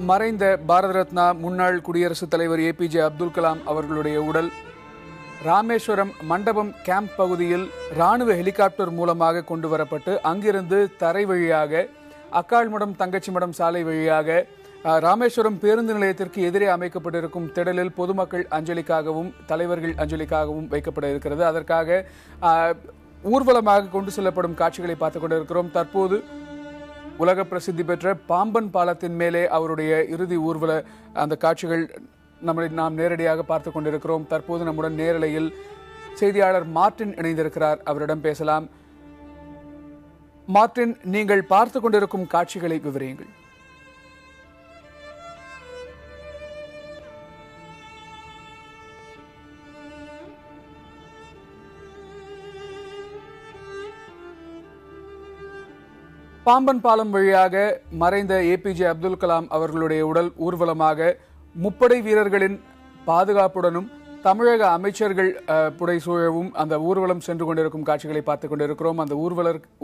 மறைந்த பாரத ரத்னா முன்னாள் குடியரசுத் தலைவர் ஏபிஜே அப்துல் கலாம் அவர்களுடைய உடல் ராமேஸ்வரம் மண்டபம் கேம்ப் பகுதியில் ராணுவ ஹெலிகாப்டர் மூலமாக கொண்டு வரப்பட்டு அங்கிருந்து தரை வழியாக அக்காள்மடம் தங்கச்சிமடம் சாலை வழியாக ராமேஸ்வரம் பேருந்து நிலையத்திற்கு எதிரே அமைக்கப்பட்டிருக்கும் திடலில் பொதுமக்கள் அஞ்சலிக்காகவும் தலைவர்கள் அஞ்சலிக்காகவும் வைக்கப்பட இருக்கிறது. அதற்காக ஊர்வலமாக கொண்டு செல்லப்படும் காட்சிகளை பார்த்துக் கொண்டிருக்கிறோம். தற்போது உலக பிரசித்தி பெற்ற பாம்பன் பாலத்தின் மேலே அவருடைய இறுதி ஊர்வல அந்த காட்சிகள் நாம் நேரடியாக பார்த்துக் கொண்டிருக்கிறோம். தற்போது நம்முடன் நேரலையில் செய்தியாளர் மார்டின் இணைந்திருக்கிறார். அவரிடம் பேசலாம். மார்டின், நீங்கள் பார்த்துக் கொண்டிருக்கும் காட்சிகளை விவரியுங்கள். பாம்பன் பாலம் வழியாக மறைந்த ஏபிஜே அப்துல் கலாம் அவர்களுடைய உடல் ஊர்வலமாக முப்படை வீரர்களின் பாதுகாப்புடனும் தமிழக அமைச்சர்கள் புடைசூழவும் அந்த ஊர்வலம் சென்று கொண்டிருக்கும் காட்சிகளை பார்த்துக் கொண்டிருக்கிறோம். அந்த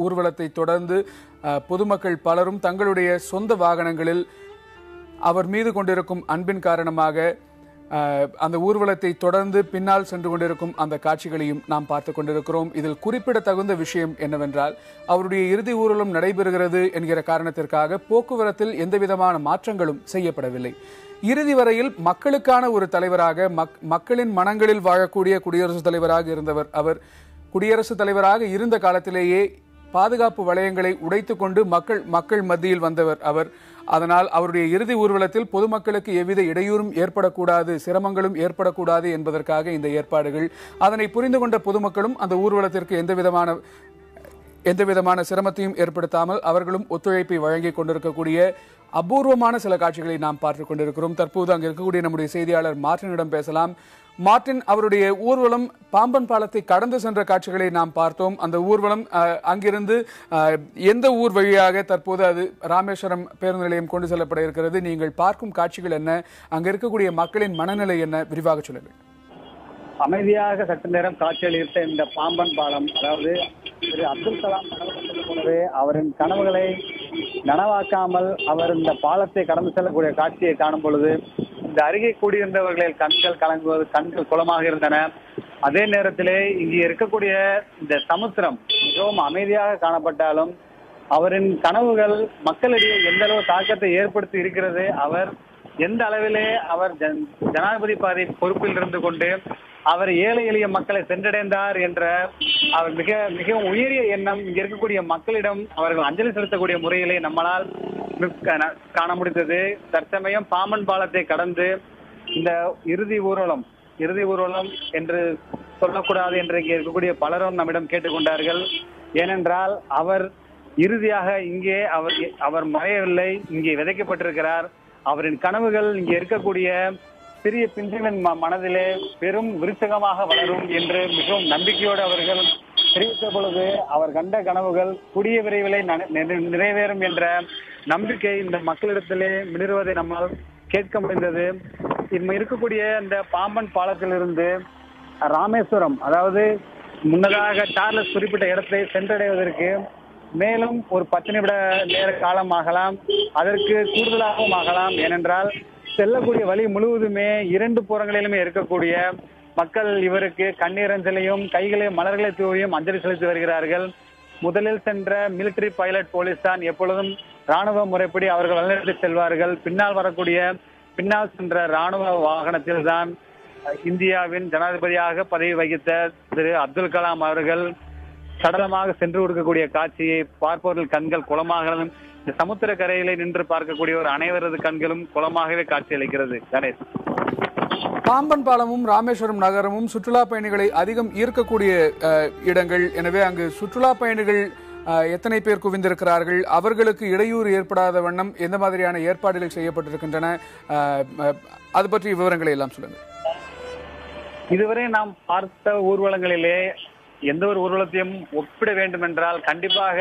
ஊர்வலத்தை தொடர்ந்து பொதுமக்கள் பலரும் தங்களுடைய சொந்த வாகனங்களில் அவர் மீது கொண்டிருக்கும் அன்பின் காரணமாக அந்த ஊர்வலத்தை தொடர்ந்து பின்னால் சென்று கொண்டிருக்கும் அந்த காட்சிகளையும் நாம் பார்த்துக் கொண்டிருக்கிறோம். இதில் குறிப்பிடத்தகுந்த விஷயம் என்னவென்றால், அவருடைய இறுதி ஊர்வலம் நடைபெறுகிறது என்கிற காரணத்திற்காக போக்குவரத்தில் எந்தவிதமான மாற்றங்களும் செய்யப்படவில்லை. இறுதி வரையில் மக்களுக்கான ஒரு தலைவராக மக்களின் மனங்களில் வாழக்கூடிய குடியரசுத் தலைவராக இருந்தவர் அவர். குடியரசுத் தலைவராக இருந்த காலத்திலேயே பாதுகாப்பு வளையங்களை உடைத்துக் கொண்டு மக்கள் மத்தியில் வந்தவர் அவர். அதனால் அவருடைய இறுதி ஊர்வலத்தில் பொதுமக்களுக்கு எவ்வித இடையூறும் ஏற்படக்கூடாது, சிரமங்களும் ஏற்படக்கூடாது என்பதற்காக இந்த ஏற்பாடுகள். அதனை புரிந்து கொண்ட பொதுமக்களும் அந்த ஊர்வலத்திற்கு எந்தவிதமான சிரமத்தையும் ஏற்படுத்தாமல் அவர்களும் ஒத்துழைப்பை வழங்கிக் கொண்டிருக்கக்கூடிய அபூர்வமான சில காட்சிகளை நாம் பார்த்துக் கொண்டிருக்கிறோம். தற்போது அங்கு இருக்கக்கூடிய நம்முடைய செய்தியாளர் மார்டினிடம் பேசலாம். மார்டின், அவருடைய ஊர்வலம் பாம்பன் பாலத்தை கடந்து சென்ற காட்சிகளை நாம் பார்த்தோம். அந்த ஊர்வலம் அங்கிருந்து எந்த ஊர் வழியாக தற்போது அது ராமேஸ்வரம் பேருந்து நிலையம் கொண்டு செல்லப்பட இருக்கிறது? நீங்கள் பார்க்கும் காட்சிகள் என்ன? அங்க இருக்கக்கூடிய மக்களின் மனநிலை என்ன? விரிவாக சொல்லுங்கள். அமைதியாக சற்று நேரம் காட்சியளித்த இந்த பாம்பன் பாலம், அதாவது திரு அப்துல் கலாம் போலவே அவரின் கனவுகளை நனவாக்காமல் அவர் இந்த பாலத்தை கடந்து செல்லக்கூடிய காட்சியை காணும் பொழுது இந்த அருகே கூடியிருந்தவர்களில் கண்கள் கலங்குவது, கண்கள் குளமாக இருந்தன. அதே நேரத்திலே இங்கே இருக்கக்கூடிய இந்த சமுத்திரம் மிகவும் அமைதியாக காணப்பட்டாலும் அவரின் கனவுகள் மக்களிடையே எந்த அளவு தாக்கத்தை ஏற்படுத்தி இருக்கிறது, அவர் எந்த அளவிலே அவர் ஜனாதிபதி பதவி பொறுப்பில் இருந்து கொண்டு அவர் ஏழை எளிய மக்களை சென்றடைந்தார் என்ற அவர் மிகவும் உயரிய எண்ணம் இங்க இருக்கக்கூடிய மக்களிடம் அவர்கள் அஞ்சலி செலுத்தக்கூடிய முறையிலே நம்மளால் காண முடிந்தது. தற்சமயம் பாம்பன் பாலத்தை கடந்து இந்த இறுதி ஊர்வலம் என்று சொல்லக்கூடாது என்று இங்கே இருக்கக்கூடிய பலரும் நம்மிடம் கேட்டுக்கொண்டார்கள். ஏனென்றால் அவர் இறுதியாக இங்கே அவர் மறையவில்லை, இங்கே விதைக்கப்பட்டிருக்கிறார். அவரின் கனவுகள் இங்கே இருக்கக்கூடிய சிறிய பிஞ்சுகளின் மனதிலே பெரும் விருச்சகமாக வளரும் என்று மிகவும் நம்பிக்கையோடு அவர்கள் தெரிவித்த பொழுது அவர் கண்ட கனவுகள் கூடிய விரைவிலே நிறைவேறும் என்ற நம்பிக்கை இந்த மக்களிடத்திலே மிளிர்வதை நம்மால் கேட்க முடிந்தது. இருக்கக்கூடிய இந்த பாம்பன் பாலத்திலிருந்து ராமேஸ்வரம், அதாவது முன்னதாக சார்லஸ் குறிப்பிட்ட இடத்தை சென்றடைவதற்கு மேலும் ஒரு 10 நிமிட நேர காலம் ஆகலாம், அதற்கு கூடுதலாகவும் ஆகலாம். ஏனென்றால் செல்லக்கூடிய வழி முழுவதுமே 2 புறங்களிலுமே இருக்கக்கூடிய மக்கள் இவருக்கு கண்ணீர் அஞ்சலியும் கைகளையும் மலர்களை தூவியும் அஞ்சலி செலுத்தி வருகிறார்கள். முதலில் சென்ற மிலிட்டரி பைலட் போலீஸ் தான் எப்பொழுதும் ராணுவ முறைப்படி அவர்கள் வழிநடத்தி செல்வார்கள். பின்னால் சென்ற ராணுவ வாகனத்தில் தான் இந்தியாவின் ஜனாதிபதியாக பதவி வகித்த திரு அப்துல் கலாம் அவர்கள் சடலமாக சென்று கொடுக்கக்கூடிய காட்சியை பார்ப்பவர்கள் கண்கள் குளமாகவும் இந்த சமுத்திர கரையிலே நின்று பார்க்கக்கூடிய ஒரு அனைவரது கண்களும் குளமாகவே காட்சியளிக்கிறது. கணேஷ், பாம்பன் பாலமும் ராமேஸ்வரம் நகரமும் சுற்றுலா பயணிகளை அதிகம் ஈர்க்கக்கூடிய இடங்கள். எனவே அங்கு சுற்றுலா பயணிகள் எத்தனை பேர் குவிந்திருக்கிறார்கள்? அவர்களுக்கு இடையூறு ஏற்படாத வண்ணம் எந்த மாதிரியான ஏற்பாடுகள் செய்யப்பட்டிருக்கின்றன? அது பற்றி விவரங்களை எல்லாம் சொல்லுங்கள். இதுவரை நாம் பார்த்த ஊர்வலங்களிலே எந்த ஒரு ஊர்வலத்தையும் ஒப்பிட வேண்டும் என்றால் கண்டிப்பாக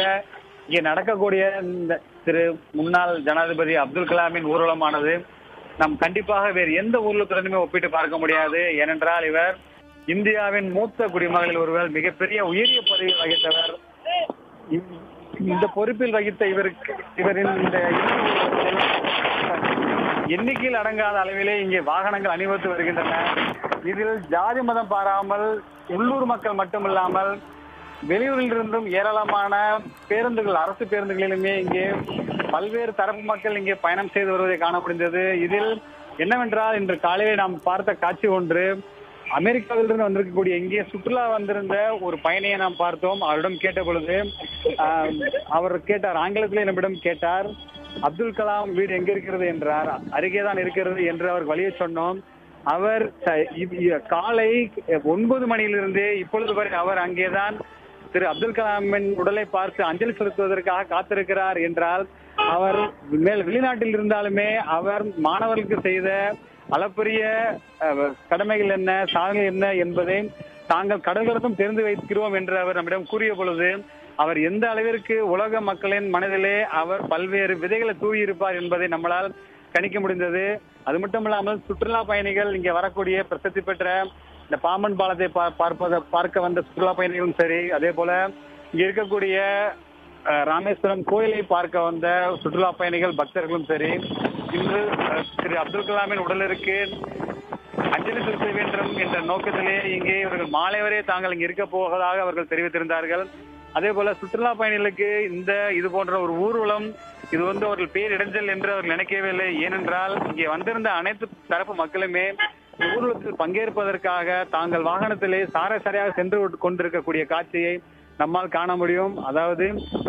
இங்கே நடக்கக்கூடிய இந்த திரு முன்னாள் ஜனாதிபதி அப்துல் கலாமின் ஊர்வலமானது நாம் கண்டிப்பாக வேறு எந்த ஊர்வலத்துடனுமே ஒப்பிட்டு பார்க்க முடியாது. ஏனென்றால் இவர் இந்தியாவின் மூத்த குடிமகளில் ஒருவர், மிகப்பெரிய உயரிய பதவி வகித்தவர். இந்த பொறுப்பில் வகித்த இவரின் இந்த எண்ணிக்கையில் அடங்காத அளவிலே இங்கே வாகனங்கள் அணிவகுத்து வருகின்றன. இதில் ஜாதி மதம் பாராமல் உள்ளூர் மக்கள் மட்டுமில்லாமல் வெளியூரில் இருந்தும் ஏராளமான பேருந்துகள், அரசு பேருந்துகளிலுமே இங்கே பல்வேறு தரப்பு மக்கள் இங்கே பயணம் செய்து வருவதை காண முடிந்தது. இதில் என்னவென்றால், இன்று காலையிலே நாம் பார்த்த காட்சி ஒன்று, அமெரிக்காவிலிருந்து வந்திருக்கக்கூடிய இங்கே சுற்றுலா வந்திருந்த ஒரு பயணியை நாம் பார்த்தோம். அவரிடம் கேட்ட பொழுது அவர் கேட்டார், ஆங்கிலத்திலே நம்மிடம் கேட்டார், அப்துல் கலாம் வீடு எங்க இருக்கிறது என்றார். அருகேதான் இருக்கிறது என்று அவர் வழியை சொன்னோம். அவர் காலை 9 மணியிலிருந்து இப்பொழுது வரை அவர் அங்கேதான் திரு அப்துல் கலாமின் உடலை பார்த்து அஞ்சலி செலுத்துவதற்காக காத்திருக்கிறார் என்றால், அவர் வெளிநாட்டில் இருந்தாலுமே அவர் மாணவர்களுக்கு செய்த அளப்பரிய கடமைகள் என்ன, சாதனைகள் என்ன என்பதை தாங்கள் கடல்கடத்தும் தெரிந்து வைக்கிறோம் என்று அவர் நம்மிடம் கூறிய பொழுது, அவர் எந்த அளவிற்கு உலக மக்களின் மனதிலே அவர் பல்வேறு விதைகளை தூவி இருப்பார் என்பதை நம்மளால் கணிக்க முடிந்தது. அது மட்டும் இல்லாமல் சுற்றுலா பயணிகள் இங்கே வரக்கூடிய பிரசித்தி பெற்ற இந்த பாம்பன் பாலத்தை பார்க்க வந்த சுற்றுலா பயணிகளும் சரி, அதே போல இங்க இருக்கக்கூடிய ராமேஸ்வரம் கோயிலை பார்க்க வந்த சுற்றுலா பயணிகள் பக்தர்களும் சரி, இன்று திரு அப்துல் கலாமின் உடலிற்கு அஞ்சலி செலுத்த வேண்டும் என்ற நோக்கத்திலே இங்கே இவர்கள் மாலை வரை தாங்கள் இங்கு இருக்க போவதாக அவர்கள் தெரிவித்திருந்தார்கள். அதே போல சுற்றுலா பயணிகளுக்கு இது போன்ற ஒரு ஊர்வலம் இது அவர்கள் பேரிடஞ்சல் என்று அவர்கள் நினைக்கவில்லை. ஏனென்றால் இங்கே வந்திருந்த அனைத்து தரப்பு மக்களுமே ஊர்வலத்தில் பங்கேற்பதற்காக தாங்கள் வாகனத்திலே சாரையாக சென்று கொண்டிருக்கக்கூடிய காட்சியை நம்மால் காண முடியும். அதாவது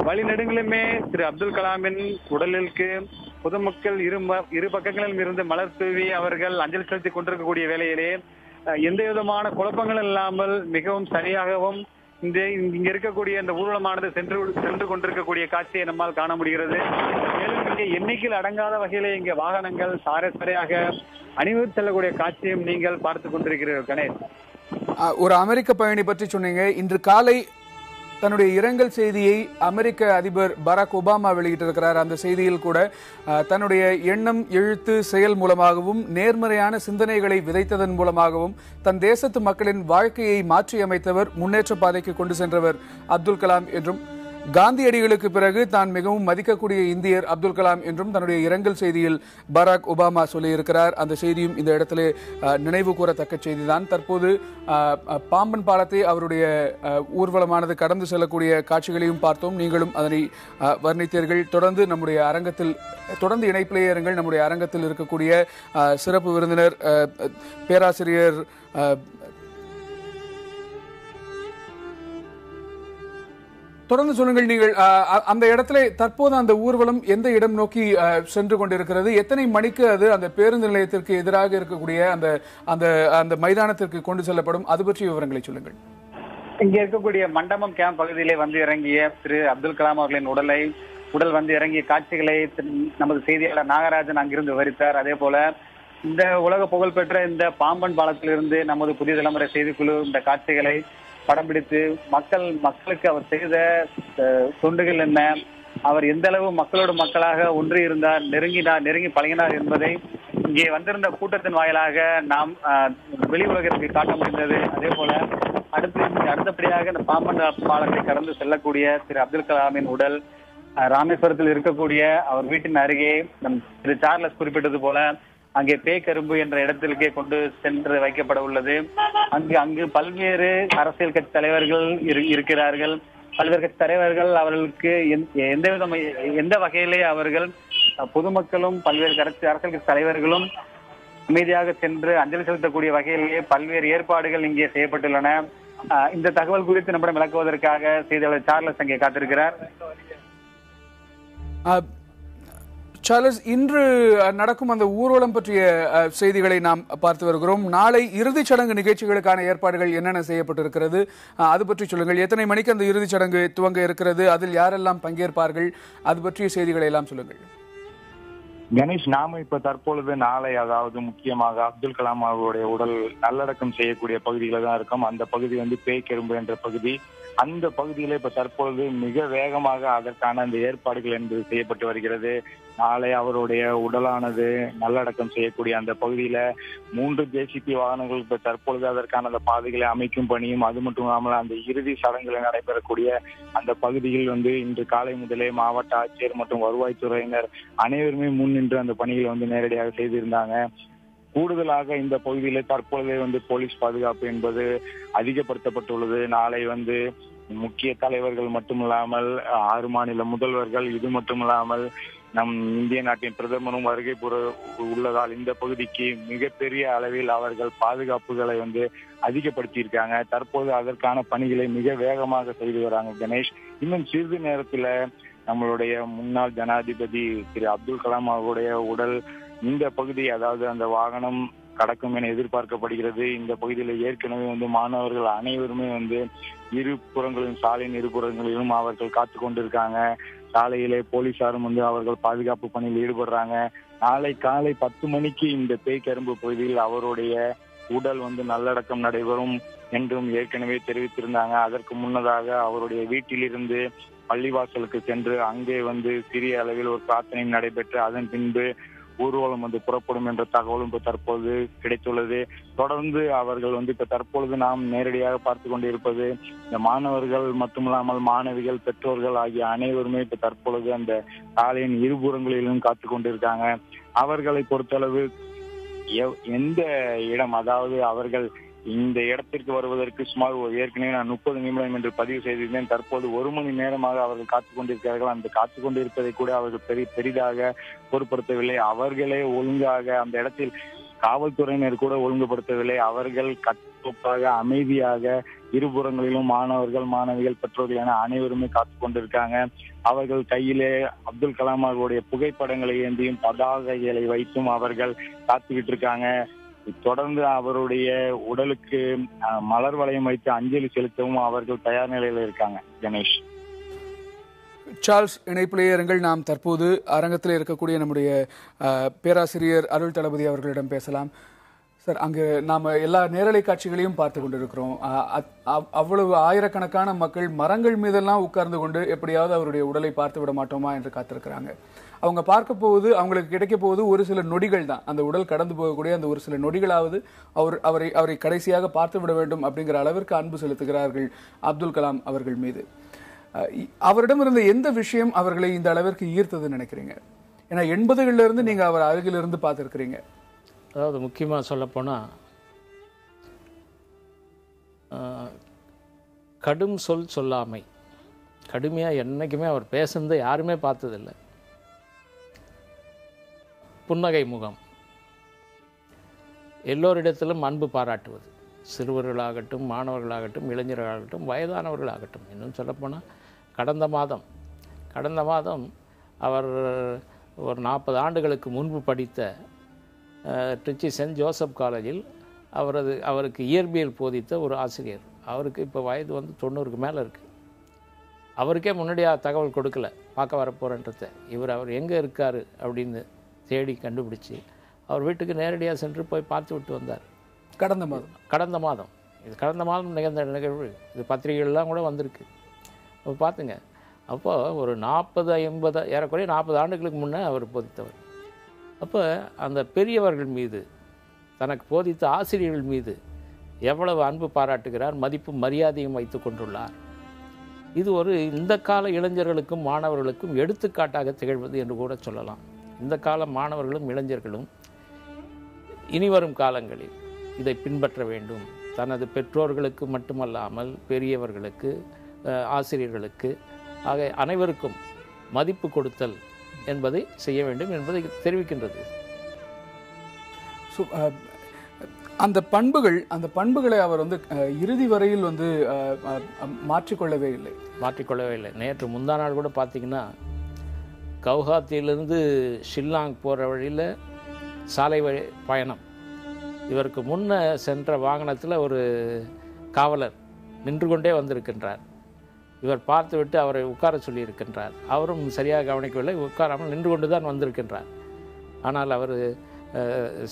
வழிநெடுங்கிலுமே திரு அப்துல் கலாமின் உடலிற்கு பொதுமக்கள் இரு பக்கங்களிலும் இருந்து மலர் தூவி அவர்கள் அஞ்சலி செலுத்திக் கொண்டிருக்கக்கூடிய வேளையிலே எந்த விதமான குழப்பங்களும் இல்லாமல் மிகவும் சரியாகவும் இங்க இருக்கக்கூடிய இந்த ஊர்வலமானது சென்று கொண்டிருக்கக்கூடிய காட்சியை நம்மால் காண முடிகிறது. மேலும் இங்கே எண்ணிக்கையில் அடங்காத வகையிலே இங்கே வாகனங்கள் சாரையாக அணிவகுத்து செல்லக்கூடிய காட்சியும் நீங்கள் பார்த்து கொண்டிருக்கிறீர்கள். கணேஷ், ஒரு அமெரிக்க பயணி பற்றி சொன்னீங்க. இன்று காலை தன்னுடைய இரங்கல் செய்தியை அமெரிக்க அதிபர் பராக் ஒபாமா வெளியிட்டிருக்கிறார். அந்த செய்தியில் கூட தன்னுடைய எண்ணம், எழுத்து, செயல் மூலமாகவும் நேர்மறையான சிந்தனைகளை விதைத்ததன் மூலமாகவும் தன் தேசத்து மக்களின் வாழ்க்கையை மாற்றியமைத்தவர், முன்னேற்ற பாதைக்கு கொண்டு சென்றவர் அப்துல் கலாம் என்றும், காந்தியடிகளுக்கு பிறகு தான் மிகவும் மதிக்கக்கூடிய இந்தியர் அப்துல் கலாம் என்றும் தன்னுடைய இரங்கல் செய்தியில் பராக் ஒபாமா சொல்லியிருக்கிறார். அந்த செய்தியும் இந்த இடத்திலே நினைவு கூறத்தக்க செய்திதான். தற்போது பாம்பன் பாலத்தை அவருடைய ஊர்வலமானது கடந்து செல்லக்கூடிய காட்சிகளையும் பார்த்தோம். நீங்களும் அதனை வர்ணித்தீர்கள். தொடர்ந்து நம்முடைய அரங்கத்தில் இணைப்பிலே இருங்கள். நம்முடைய அரங்கத்தில் இருக்கக்கூடிய சிறப்பு விருந்தினர் பேராசிரியர் தொடர்ந்து சொல்லுங்கள். நீங்கள் அந்த இடத்துல தற்போது அந்த ஊர்வலம் எந்த இடம் நோக்கி சென்று கொண்டிருக்கிறது? எத்தனை மணிக்கு அது அந்த பேருந்து நிலையத்திற்கு எதிராக இருக்கக்கூடிய அந்த மைதானத்திற்கு கொண்டு செல்லப்படும்? அது பற்றிய விவரங்களை சொல்லுங்கள். இங்க இருக்கக்கூடிய மண்டபம் கேம்ப் பகுதியிலே வந்து இறங்கிய திரு அப்துல் கலாம் அவர்களின் உடல் வந்து இறங்கிய காட்சிகளை நமது செய்தியாளர் நாகராஜன் அங்கிருந்து விவரித்தார். அதே போல இந்த உலக புகழ்பெற்ற இந்த பாம்பன் பாலத்திலிருந்து நமது புதிய தலைமுறை செய்திக்குழு இந்த காட்சிகளை படம் பிடித்து மக்களுக்கு அவர் செய்த தொண்டுகள் என்ன, அவர் எந்த அளவு மக்களோடு மக்களாக ஒன்றி இருந்தார், நெருங்கி பழகினார் என்பதை இங்கே வந்திருந்த கூட்டத்தின் வாயிலாக நாம் வெளி உலகிற்கு காட்ட முடிந்தது. அதே போல அடுத்தபடியாக இந்த பாம்பன் பாலத்தை கடந்து செல்லக்கூடிய திரு அப்துல் கலாமின் உடல் ராமேஸ்வரத்தில் இருக்கக்கூடிய அவர் வீட்டின் அருகே திரு சார்லஸ் குறிப்பிட்டது போல அங்கே பேக்கரும்பு என்ற இடத்திற்கே கொண்டு சென்று வைக்கப்பட உள்ளது. அங்கு பல்வேறு அரசியல் கட்சி தலைவர்கள் இருக்கிறார்கள். பல்வேறு கட்சி தலைவர்கள் அவர்களுக்கு எந்த வகையிலே அவர்கள் பொதுமக்களும் பல்வேறு அரசியல் கட்சி தலைவர்களும் அமைதியாக சென்று அஞ்சலி செலுத்தக்கூடிய வகையிலேயே பல்வேறு ஏற்பாடுகள் இங்கே செய்யப்பட்டுள்ளன. இந்த தகவல் குறித்து நம்மிடம் விளக்குவதற்காக செய்தியாளர் சார்லஸ் அங்கே காத்திருக்கிறார். சார்லஸ், இன்று நடக்கும் அந்த ஊர்வலம் பற்றிய செய்திகளை நாம் பார்த்து வருகிறோம். நாளை இறுதிச் சடங்கு நிகழ்ச்சிகளுக்கான ஏற்பாடுகள் என்னென்ன செய்யப்பட்டிருக்கிறது, அது பற்றி சொல்லுங்கள். எத்தனை மணிக்கு அந்த இறுதிச் சடங்கு துவங்க இருக்கிறது, அதில் யாரெல்லாம் பங்கேற்பார்கள், அது பற்றிய செய்திகளை எல்லாம் சொல்லுங்கள். கணேஷ், நாம இப்ப தற்பொழுது நாளை, அதாவது முக்கியமாக அப்துல் கலாம் அவருடைய உடல் நல்லடக்கம் செய்யக்கூடிய பகுதியில தான் இருக்கும். அந்த பகுதி வந்து பேய்க்கெரும்பு என்ற பகுதி. அந்த பகுதியில இப்ப தற்பொழுது மிக வேகமாக அதற்கான அந்த ஏற்பாடுகள் என்பது செய்யப்பட்டு வருகிறது. நாளை அவருடைய உடலானது நல்லடக்கம் செய்யக்கூடிய அந்த பகுதியில 3 ஜேசிபி வாகனங்கள் இப்ப தற்பொழுது அதற்கான அந்த பாதைகளை அமைக்கும் பணியும், அது மட்டும் இல்லாமல் அந்த இறுதி சடங்குகள் நடைபெறக்கூடிய அந்த பகுதியில் இன்று காலை முதலே மாவட்ட ஆட்சியர் மற்றும் வருவாய்த்துறையினர் அனைவருமே முன் நின்று அந்த பணிகளை நேரடியாக செய்திருந்தாங்க. கூடுதலாக இந்த பகுதியில தற்பொழுதே போலீஸ் பாதுகாப்பு என்பது அதிகப்படுத்தப்பட்டுள்ளது. நாளை முக்கிய தலைவர்கள் மட்டுமில்லாமல் 6 மாநில முதல்வர்கள், இது மட்டுமில்லாமல் நம் இந்திய நாட்டின் பிரதமரும் வருகை புற உள்ளதால் இந்த பகுதிக்கு மிகப்பெரிய அளவில் அவர்கள் பாதுகாப்புகளை அதிகப்படுத்தியிருக்காங்க. தற்போது அதற்கான பணிகளை மிக வேகமாக செய்து வராங்க கணேஷ். இன்னும் சிறிது நேரத்துல நம்மளுடைய முன்னாள் ஜனாதிபதி திரு அப்துல் கலாம் அவருடைய உடல் இந்த பகுதி, அதாவது அந்த வாகனம் கடக்கும் என எதிர்பார்க்கப்படுகிறது. இந்த பகுதியில் ஏற்கனவே மாணவர்கள் அனைவருமே இரு புறங்களிலும், சாலையின் இருபுறங்களிலும் அவர்கள் காத்து கொண்டிருக்காங்க. சாலையிலே போலீசாரும் அவர்கள் பாதுகாப்பு பணியில் ஈடுபடுறாங்க. நாளை காலை 10 மணிக்கு இந்த பேய்க்கரும்பு பகுதியில் அவருடைய உடல் நல்லடக்கம் நடைபெறும் என்றும் ஏற்கனவே தெரிவித்திருந்தாங்க. அதற்கு முன்னதாக அவருடைய வீட்டிலிருந்து பள்ளிவாசலுக்கு சென்று அங்கே சிறிய அளவில் ஒரு பிரார்த்தனை நடைபெற்று அதன் பின்பு ஊர்வலம் புறப்படும் என்ற தகவலும் தற்போது கிடைத்துள்ளது. தொடர்ந்து அவர்கள் இப்ப தற்பொழுது நாம் நேரடியாக பார்த்து கொண்டிருப்பது இந்த மாணவர்கள் மட்டுமில்லாமல் மாணவிகள், பெற்றோர்கள் ஆகிய அனைவருமே இப்ப தற்பொழுது அந்த சாலையின் இருபுறங்களிலும் காத்து கொண்டிருக்காங்க. அவர்களை பொறுத்தளவு எந்த இடம், அதாவது அவர்கள் இந்த இடத்திற்கு வருவதற்கு சுமார் ஏற்கனவே நான் 30 நிமிடம் என்று பதிவு செய்திருந்தேன். தற்போது 1 மணி நேரமாக அவர்கள் காத்துக் கொண்டிருக்கிறார்கள். அந்த காத்துக் கொண்டிருப்பதை கூட அவர்கள் பெரிதாக பொருட்படுத்தவில்லை. அவர்களே ஒழுங்காக அந்த இடத்தில் காவல்துறையினர் கூட ஒழுங்குபடுத்தவில்லை. அவர்கள் கட்டுப்பாக அமைதியாக இருபுறங்களிலும் மாணவர்கள், மாணவிகள், பெற்றோர்கள் என அனைவருமே காத்துக் கொண்டிருக்காங்க. அவர்கள் கையிலே அப்துல் கலாம் அவர்களுடைய புகைப்படங்களை ஏந்தியும் பதாகைகளை வைத்தும் அவர்கள் காத்துக்கிட்டு இருக்காங்க. தொடர்ந்து அவருடைய உடலுக்கு மலர் வளையம் வைத்து அஞ்சலி செலுத்தவும் அவர்கள் தயார் நிலையில இருக்காங்க கணேஷ். சார்ல்ஸ், இணைப்பிலேயே இருங்கள். நாம் தற்போது அரங்கத்தில் இருக்கக்கூடிய நம்முடைய பேராசிரியர் அருள் தளபதி அவர்களிடம் பேசலாம். சார், அங்கு நாம எல்லா நேரலை காட்சிகளையும் பார்த்து கொண்டிருக்கிறோம். அவ்வளவு ஆயிரக்கணக்கான மக்கள் மரங்கள் மீதெல்லாம் உட்கார்ந்து கொண்டு எப்படியாவது அவருடைய உடலை பார்த்து விட மாட்டோமா என்று காத்திருக்கிறாங்க. அவங்க பார்க்க போவது, அவங்களுக்கு கிடைக்க போவது ஒரு சில நொடிகள் தான். அந்த உடல் கடந்து போகக்கூடிய அந்த ஒரு சில நொடிகளாவது அவரை கடைசியாக பார்த்து விட வேண்டும் அப்படிங்கிற அளவிற்கு அன்பு செலுத்துகிறார்கள் அப்துல் கலாம் அவர்கள் மீது. அவரிடம் இருந்த எந்த விஷயம் அவர்களை இந்த அளவிற்கு ஈர்த்ததுன்னு நினைக்கிறீங்க? ஏன்னா 80களில் இருந்து நீங்க அவர் அருகில் இருந்து பார்த்துருக்கிறீங்க. அதாவது முக்கியமாக சொல்லப்போனால் கடும் சொல்லாமை, கடுமையாக என்றைக்குமே அவர் பேசுனதை யாருமே பார்த்ததில்லை. புன்னகை முகம், எல்லோரிடத்திலும் அன்பு பாராட்டுவது, சிறுவர்களாகட்டும், மாணவர்களாகட்டும், இளைஞர்களாகட்டும், வயதானவர்களாகட்டும். இன்னும் சொல்லப்போனால் கடந்த மாதம் அவர் ஒரு 40 ஆண்டுகளுக்கு முன்பு படித்த திருச்சி சென்ட் ஜோசப் காலேஜில் அவருக்கு இயற்பியல் போதித்த ஒரு ஆசிரியர், அவருக்கு இப்போ வயது 90க்கு மேலே இருக்குது. அவருக்கே முன்னாடியாக தகவல் கொடுக்கல பார்க்க வரப்போகிறன்றத. அவர் எங்கே இருக்கார் அப்படின்னு தேடி கண்டுபிடிச்சி அவர் வீட்டுக்கு நேரடியாக சென்று போய் பார்த்து விட்டு வந்தார். கடந்த மாதம் நிகழ்ந்த நிகழ்வு. இது பத்திரிகைகள்லாம் கூட வந்திருக்கு. அப்போ பார்த்துங்க. அப்போ ஒரு 40-50 ஏறக்குறைய 40 ஆண்டுகளுக்கு முன்னே அவர் போதித்தவர். அப்போ அந்த பெரியவர்கள் மீது, தனக்கு போதித்த ஆசிரியர்கள் மீது எவ்வளவு அன்பு பாராட்டுகிறார், மதிப்பும் மரியாதையும் வைத்து கொண்டுள்ளார். இது ஒரு இந்த கால இளைஞர்களுக்கும் மாணவர்களுக்கும் எடுத்துக்காட்டாக திகழ்வது என்று கூட சொல்லலாம். இந்த கால மாணவர்களும் இளைஞர்களும் இனிவரும் காலங்களில் இதை பின்பற்ற வேண்டும். தனது பெற்றோர்களுக்கு மட்டுமல்லாமல் பெரியவர்களுக்கு, ஆசிரியர்களுக்கு, ஆக அனைவருக்கும் மதிப்பு கொடுத்தல் என்பதை செய்ய வேண்டும் என்பதை தெரிவிக்கின்றது. அந்த பண்புகளை அவர் இறுதி வரையில் மாற்றிக்கொள்ளவே இல்லை. நேற்று முந்தா நாள் கூட பார்த்தீங்கன்னா, கவுஹாத்தியிலிருந்து ஷில்லாங் போகிற வழியில் சாலை பயணம். இவருக்கு முன்ன சென்ற வாகனத்தில் ஒரு காவலர் நின்று கொண்டே வந்திருக்கின்றார். இவர் பார்த்துவிட்டு அவரை உட்கார சொல்லியிருக்கின்றார். அவரும் சரியாக கவனிக்கவில்லை, உட்காராமல் நின்று கொண்டு தான் வந்திருக்கின்றார். ஆனால் அவர்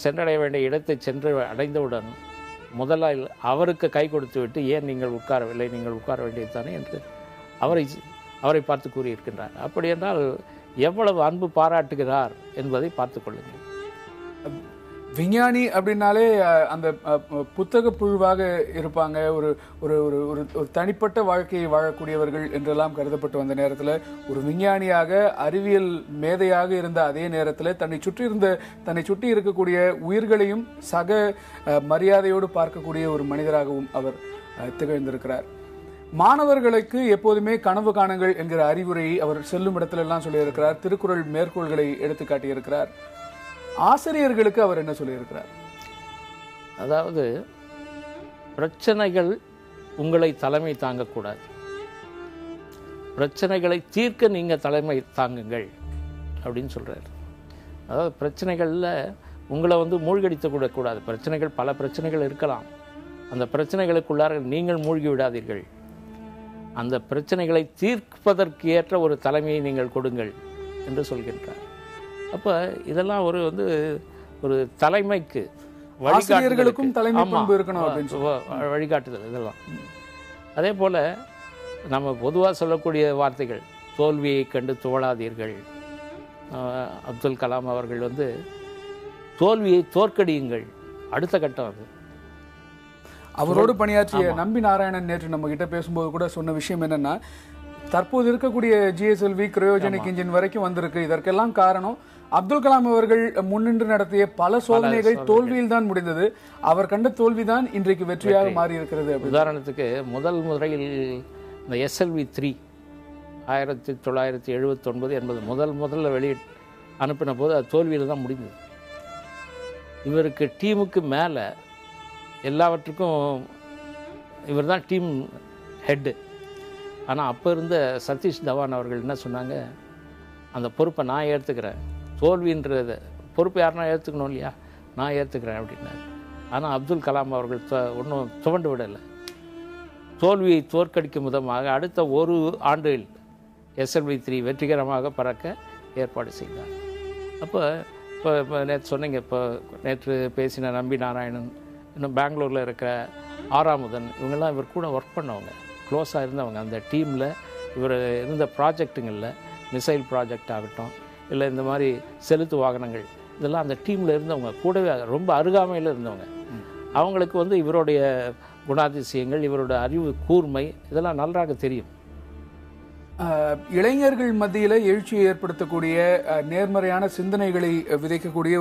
சென்றடைய வேண்டிய இடத்தை சென்று அடைந்தவுடன் முதலால் அவருக்கு கை கொடுத்து விட்டு, ஏன் நீங்கள் உட்காரவில்லை, நீங்கள் உட்கார வேண்டியது தானே என்று அவரை பார்த்து கூறியிருக்கின்றார். அப்படி என்றால் எவ்வளவு அன்பு பாராட்டுகிறார் என்பதை பார்த்து கொள்ளுங்கள். விஞ்ஞானி அப்படின்னாலே அந்த புத்தக புழுவாக இருப்பாங்க, ஒரு ஒரு ஒரு ஒரு தனிப்பட்ட வாழ்க்கையை வாழக்கூடியவர்கள் என்றெல்லாம் கருதப்பட்டு வந்த நேரத்தில் ஒரு விஞ்ஞானியாக அறிவியல் மேதையாக இருந்த அதே நேரத்தில் தன்னை சுற்றி இருக்கக்கூடிய உயிர்களையும் சக மரியாதையோடு பார்க்கக்கூடிய ஒரு மனிதராகவும் அவர் திகழ்ந்திருக்கிறார். மாணவர்களுக்கு எப்போதுமே கனவு காணுங்கள் என்கிற அறிவுரையை அவர் செல்லும் இடத்துல எல்லாம் சொல்லியிருக்கிறார். திருக்குறள் மேற்கோள்களை எடுத்து காட்டியிருக்கிறார். ஆசிரியர்களுக்கு அவர் என்ன சொல்லியிருக்கிறார்? அதாவது பிரச்சனைகள் உங்களை தலைமை தாங்கக்கூடாது, பிரச்சனைகளை தீர்க்க நீங்கள் தலைமை தாங்குங்கள் அப்படின்னு சொல்கிறார். அதாவது பிரச்சனைகளில் உங்களை மூழ்கடித்து கூடக்கூடாது. பிரச்சனைகள் பல பிரச்சனைகள் இருக்கலாம், அந்த பிரச்சனைகளுக்குள்ளார நீங்கள் மூழ்கி விடாதீர்கள். அந்த பிரச்சனைகளை தீர்ப்பதற்கு ஏற்ற ஒரு தலைமையை நீங்கள் கொடுங்கள் என்று சொல்கின்றார். அப்போ இதெல்லாம் ஒரு தலைமைக்கு ஆசிரியர்களுக்கும் தலைமை பண்பு இருக்கணும் அப்படின்னு வழிகாட்டுதல். இதெல்லாம் அதே போல் நம்ம பொதுவாக சொல்லக்கூடிய வார்த்தைகள், தோல்வியை கண்டு துவளாதீர்கள். அப்துல் கலாம் அவர்கள் தோல்வியை தோற்கடியுங்கள், அடுத்த கட்டம் அது. அவரோடு பணியாற்றிய நம்பி நாராயணன் நேற்று நம்ம கிட்ட பேசும்போது கூட சொன்ன விஷயம் என்னன்னா, தற்போது இருக்கக்கூடிய GSLV கிரையோஜெனிக் இன்ஜின் வரைக்கும் வந்திருக்கு. இதற்கெல்லாம் காரணம் அப்துல் கலாம் அவர்கள் முன்னின்று நடத்திய பல சோதனைகள் தோல்வியில் தான் முடிந்தது. அவர் கண்ட தோல்விதான் இன்றைக்கு வெற்றியாக மாறி இருக்கிறது. உதாரணத்துக்கு முதல் முறையில் இந்த SLV-3 1979 முதல்ல அனுப்பின போது அது தோல்வியில் தான் முடிந்தது. இவருக்கு டீமுக்கு மேலே எல்லாவற்றுக்கும் இவர் தான் டீம் ஹெட்டு. ஆனால் அப்போ இருந்த சதீஷ் தவான் அவர்கள் என்ன சொன்னாங்க, அந்த பொறுப்பை நான் ஏற்றுக்கிறேன், தோல்வின்றத பொறுப்பை யாருன்னா ஏற்றுக்கணும் இல்லையா, நான் ஏற்றுக்கிறேன் அப்படின்னாரு. ஆனால் அப்துல் கலாம் அவர்கள் ஒன்றும் துவண்டு விடலை. தோல்வியை தோற்கடிக்கும் விதமாக அடுத்த ஒரு ஆண்டில் SLV-3 வெற்றிகரமாக பறக்க ஏற்பாடு செய்தார். அப்போ இப்போ நேற்று சொன்னீங்க, இப்போ நேற்று பேசின நம்பி நாராயணன், இன்னும் பெங்களூரில் இருக்கிற ஆராமுதன், இவங்கெல்லாம் இவர் கூட ஒர்க் பண்ணவங்க, க்ளோஸாக இருந்தவங்க. அந்த டீமில் இவர் இருந்த ப்ராஜெக்ட்டுங்களில் மிசைல் ப்ராஜெக்ட் ஆகட்டும், இல்லை இந்த மாதிரி செலுத்து வாகனங்கள், இதெல்லாம் அந்த டீமில் இருந்தவங்க, கூடவே ரொம்ப அருகாமையில் இருந்தவங்க. அவங்களுக்கு இவருடைய குணாதிசயங்கள், இவரோட அறிவு கூர்மை இதெல்லாம் நன்றாக தெரியும். இளைஞர்கள் மத்தியில் எழுச்சியை ஏற்படுத்தக்கூடிய நேர்மறையான சிந்தனைகளை விதைக்கக்கூடிய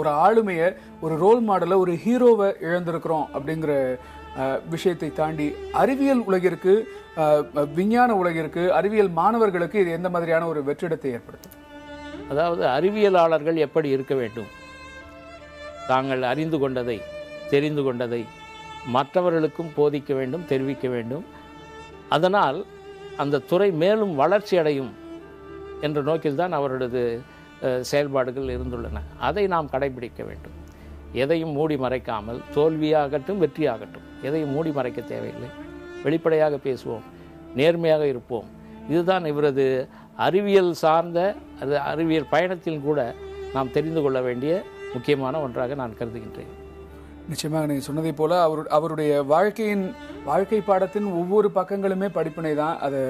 ஒரு ஆளுமையை, ஒரு ரோல் மாடலை, ஒரு ஹீரோவை இழந்திருக்கிறோம் அப்படிங்கிற விஷயத்தை தாண்டி அறிவியல் உலகிற்கு, விஞ்ஞான உலகிற்கு, அறிவியல் மாணவர்களுக்கு இது எந்த மாதிரியான ஒரு வெற்றிடத்தை ஏற்படுத்தும்? அதாவது அறிவியலாளர்கள் எப்படி இருக்க வேண்டும், தாங்கள் அறிந்து கொண்டதை, தெரிந்து கொண்டதை மற்றவர்களுக்கும் போதிக்க வேண்டும், தெரிவிக்க வேண்டும். அதனால் அந்த துறை மேலும் வளர்ச்சி அடையும் என்ற நோக்கில் தான் அவரது செயல்பாடுகள் இருந்துள்ளன. அதை நாம் கடைபிடிக்க வேண்டும். எதையும் மூடி மறைக்காமல், தோல்வியாகட்டும் வெற்றியாகட்டும், எதையும் மூடி மறைக்க தேவையில்லை. வெளிப்படையாக பேசுவோம், நேர்மையாக இருப்போம். இதுதான் இவரது அறிவியல் சார்ந்த அறிவியல் பயணத்தில் கூட நாம் தெரிந்து கொள்ள வேண்டிய முக்கியமான ஒன்றாக நான் கருதுகின்றேன். நிச்சயமாக நீங்கள் சொன்னதை போல அவருடைய வாழ்க்கை பாடத்தின் ஒவ்வொரு பக்கங்களுமே படிப்பினை தான். அது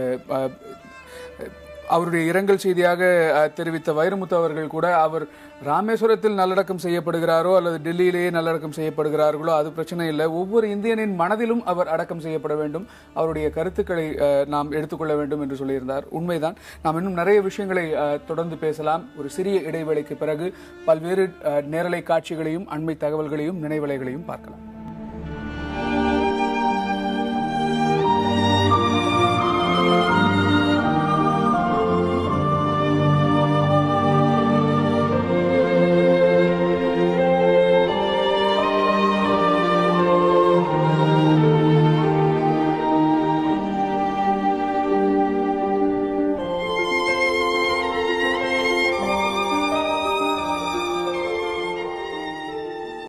அவருடைய இரங்கல் செய்தியாக தெரிவித்த வைரமுத்து அவர்கள் கூட, அவர் ராமேஸ்வரத்தில் நல்லடக்கம் செய்யப்படுகிறாரோ அல்லது டெல்லியிலேயே நல்லடக்கம் செய்யப்படுகிறார்களோ அது பிரச்சனை இல்லை, ஒவ்வொரு இந்தியனின் மனதிலும் அவர் அடக்கம் செய்யப்பட வேண்டும், அவருடைய கருத்துக்களை நாம் எடுத்துக்கொள்ள வேண்டும் என்று சொல்லியிருந்தார். உண்மைதான். நாம் இன்னும் நிறைய விஷயங்களை தொடர்ந்து பேசலாம். ஒரு சிறிய இடைவேளைக்கு பிறகு பல்வேறு நேரலை காட்சிகளையும் அண்மை தகவல்களையும் நினைவலைகளையும் பார்க்கலாம்.